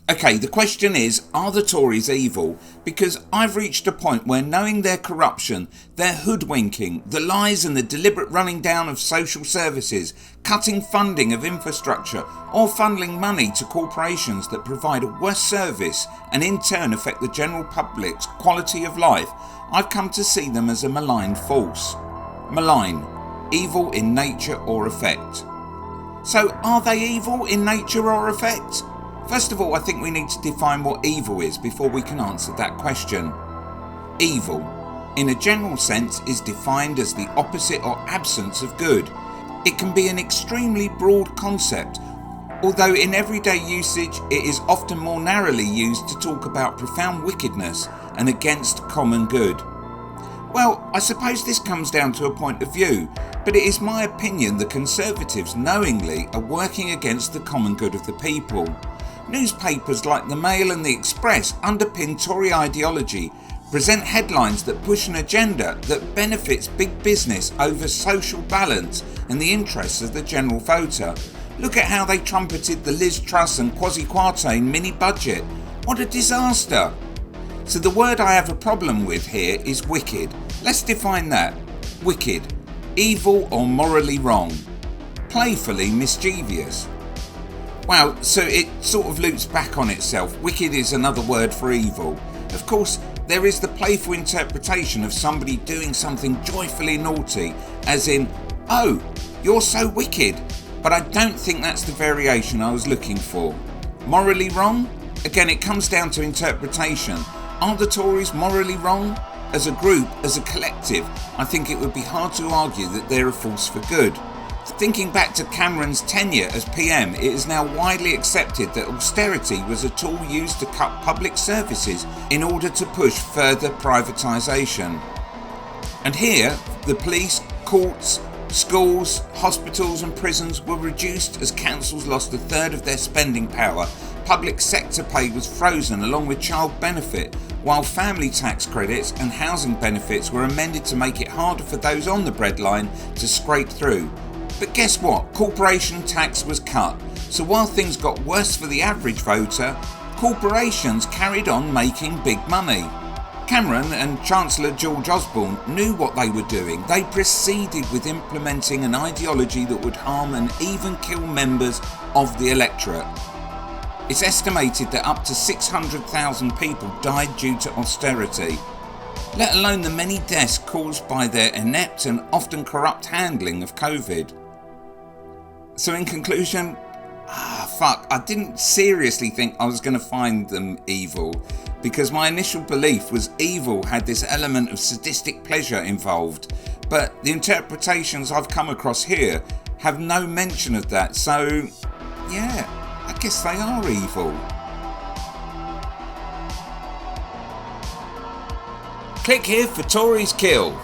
Okay, the question is, are the Tories evil? Because I've reached a point where knowing their corruption, their hoodwinking, the lies and the deliberate running down of social services, cutting funding of infrastructure, or funneling money to corporations that provide a worse service and in turn affect the general public's quality of life, I've come to see them as a malign force. Malign, evil in nature or effect. So are they evil in nature or effect? First of all, I think we need to define what evil is before we can answer that question. Evil, in a general sense, is defined as the opposite or absence of good. It can be an extremely broad concept, although in everyday usage it is often more narrowly used to talk about profound wickedness and against common good. Well, I suppose this comes down to a point of view, but it is my opinion the Conservatives knowingly are working against the common good of the people. Newspapers like the Mail and the Express underpin Tory ideology, present headlines that push an agenda that benefits big business over social balance and the interests of the general voter. Look at how they trumpeted the Liz Truss and Kwasi Kwarteng mini budget. What a disaster! So the word I have a problem with here is wicked. Let's define that. Wicked. Evil or morally wrong. Playfully mischievous. Wow, so it sort of loops back on itself. Wicked is another word for evil. Of course, there is the playful interpretation of somebody doing something joyfully naughty, as in, oh, you're so wicked. But I don't think that's the variation I was looking for. Morally wrong? Again, it comes down to interpretation. Are the Tories morally wrong? As a group, as a collective, I think it would be hard to argue that they're a force for good. Thinking back to Cameron's tenure as PM, it is now widely accepted that austerity was a tool used to cut public services in order to push further privatisation. And here, the police, courts, schools, hospitals and prisons were reduced as councils lost a third of their spending power. Public sector pay was frozen along with child benefit, while family tax credits and housing benefits were amended to make it harder for those on the breadline to scrape through. But guess what? Corporation tax was cut. So while things got worse for the average voter, corporations carried on making big money. Cameron and Chancellor George Osborne knew what they were doing. They proceeded with implementing an ideology that would harm and even kill members of the electorate. It's estimated that up to 600,000 people died due to austerity, let alone the many deaths caused by their inept and often corrupt handling of COVID. So in conclusion, I didn't seriously think I was going to find them evil, because my initial belief was evil had this element of sadistic pleasure involved, but the interpretations I've come across here have no mention of that, so yeah, I guess they are evil. Click here for Tories Kill.